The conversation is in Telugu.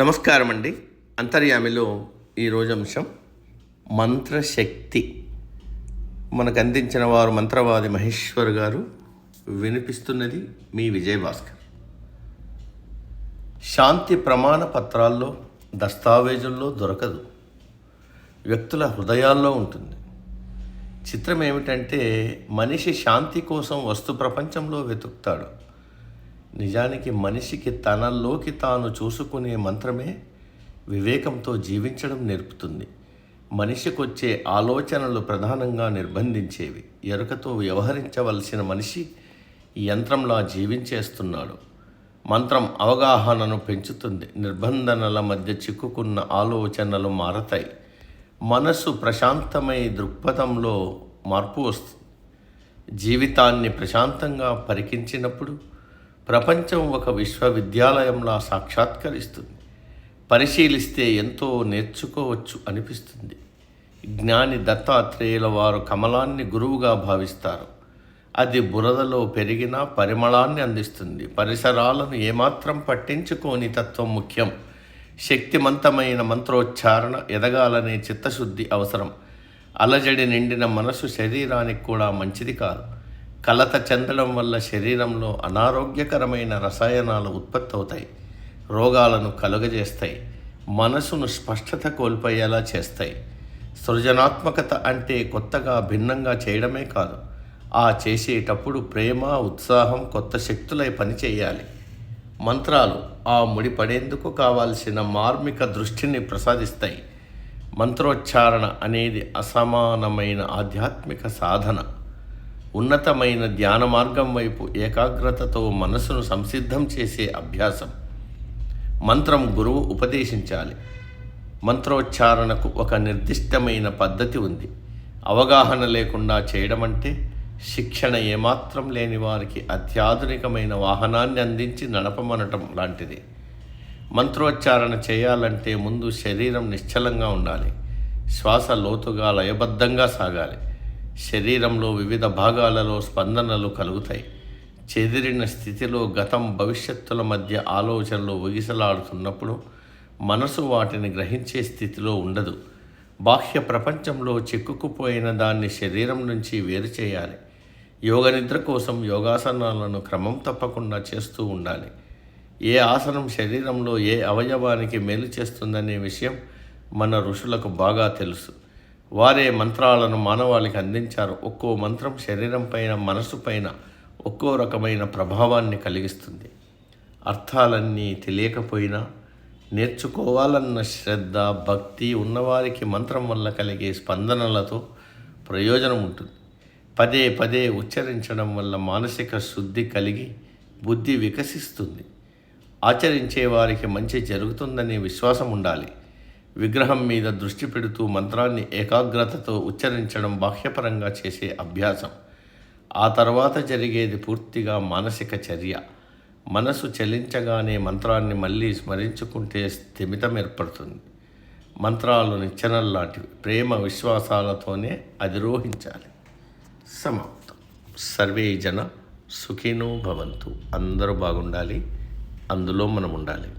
నమస్కారం అండి. అంతర్యామిలో ఈరోజు అంశం మంత్రశక్తి. మనకు అందించిన వారు మంత్రవాది మహేశ్వర్ గారు. వినిపిస్తున్నది మీ విజయభాస్కర్. శాంతి ప్రమాణ పత్రాల్లో, దస్తావేజుల్లో దొరకదు, వ్యక్తుల హృదయాల్లో ఉంటుంది. చిత్రం ఏమిటంటే, మనిషి శాంతి కోసం వస్తు ప్రపంచంలో వెతుకుతాడు. నిజానికి మనిషికి తనలోకి తాను చూసుకునే మంత్రమే వివేకంతో జీవించడం నేర్పుతుంది. మనిషికొచ్చే ఆలోచనలు ప్రధానంగా నిర్బంధించేవి. ఎరుకతో వ్యవహరించవలసిన మనిషి యంత్రంలా జీవించేస్తున్నాడు. మంత్రం అవగాహనను పెంచుతుంది. నిర్బంధనల మధ్య చిక్కుకున్న ఆలోచనలు మారతాయి. మనసు ప్రశాంతమై దృక్పథంలో మార్పు వస్తుంది. జీవితాన్ని ప్రశాంతంగా పరికించినప్పుడు ప్రపంచం ఒక విశ్వవిద్యాలయంలా సాక్షాత్కరిస్తుంది. పరిశీలిస్తే ఎంతో నేర్చుకోవచ్చు అనిపిస్తుంది. జ్ఞాని దత్తాత్రేయుల వారు కమలాన్ని గురువుగా భావిస్తారు. అది బురదలో పెరిగిన పరిమళాన్ని అందిస్తుంది. పరిసరాలను ఏమాత్రం పట్టించుకోని తత్వం ముఖ్యం. శక్తిమంతమైన మంత్రోచ్చారణ, ఎదగాలనే చిత్తశుద్ధి అవసరం. అలజడి నిండిన మనసు శరీరానికి కూడా మంచిది కాదు. కలత చెందడం వల్ల శరీరంలో అనారోగ్యకరమైన రసాయనాలు ఉత్పత్తి అవుతాయి, రోగాలను కలుగజేస్తాయి, మనసును స్పష్టత కోల్పోయేలా చేస్తాయి. సృజనాత్మకత అంటే కొత్తగా భిన్నంగా చేయడమే కాదు, ఆ చేసేటప్పుడు ప్రేమ, ఉత్సాహం, కొత్త శక్తులై పనిచేయాలి. మంత్రాలు ఆ ముడిపడేందుకు కావాల్సిన మార్మిక దృష్టిని ప్రసాదిస్తాయి. మంత్రోచ్చారణ అనేది అసమానమైన ఆధ్యాత్మిక సాధన. ఉన్నతమైన ధ్యాన మార్గం వైపు ఏకాగ్రతతో మనసును సంసిద్ధం చేసే అభ్యాసం. మంత్రం గురువు ఉపదేశించాలి. మంత్రోచ్చారణకు ఒక నిర్దిష్టమైన పద్ధతి ఉంది. అవగాహన లేకుండా చేయడం అంటే శిక్షణ ఏమాత్రం లేని వారికి అత్యాధునికమైన వాహనాన్ని అందించి నడపమనటం లాంటిది. మంత్రోచ్చారణ చేయాలంటే ముందు శరీరం నిశ్చలంగా ఉండాలి. శ్వాస లోతుగా లయబద్ధంగా సాగాలి. శరీరంలో వివిధ భాగాలలో స్పందనలు కలుగుతాయి. చెదిరిన స్థితిలో గతం భవిష్యత్తుల మధ్య ఆలోచనలు ఒగిసలాడుతున్నప్పుడు మనసు వాటిని గ్రహించే స్థితిలో ఉండదు. బాహ్య ప్రపంచంలో చిక్కుకుపోయిన దాన్ని శరీరం నుంచి వేరు చేయాలి. యోగ నిద్ర కోసం యోగాసనాలను క్రమం తప్పకుండా చేస్తూ ఉండాలి. ఏ ఆసనం శరీరంలో ఏ అవయవానికి మేలు చేస్తుందనే విషయం మన ఋషులకు బాగా తెలుసు. వారే మంత్రాలను మానవాళికి అందించారు. ఒక్కో మంత్రం శరీరం పైన, మనసు పైన ఒక్కో రకమైన ప్రభావాన్ని కలిగిస్తుంది. అర్థాలన్నీ తెలియకపోయినా నేర్చుకోవాలన్న శ్రద్ధ, భక్తి ఉన్నవారికి మంత్రం వల్ల కలిగే స్పందనలతో ప్రయోజనం ఉంటుంది. పదే పదే ఉచ్చరించడం వల్ల మానసిక శుద్ధి కలిగి బుద్ధి వికసిస్తుంది. ఆచరించే వారికి మంచి జరుగుతుందనే విశ్వాసం ఉండాలి. విగ్రహం మీద దృష్టి పెడుతూ మంత్రాన్ని ఏకాగ్రతతో ఉచ్చరించడం బాహ్యపరంగా చేసే అభ్యాసం. ఆ తర్వాత జరిగేది పూర్తిగా మానసిక చర్య. మనసు చలించగానే మంత్రాన్ని మళ్ళీ స్మరించుకుంటే స్థిమితం ఏర్పడుతుంది. మంత్రాలు నిచ్చెనల్లాంటివి. ప్రేమ విశ్వాసాలతోనే అధిరోహించాలి. సమాప్తం. సర్వే జన సుఖినో భవంతు. అందరూ బాగుండాలి, అందులో మనం ఉండాలి.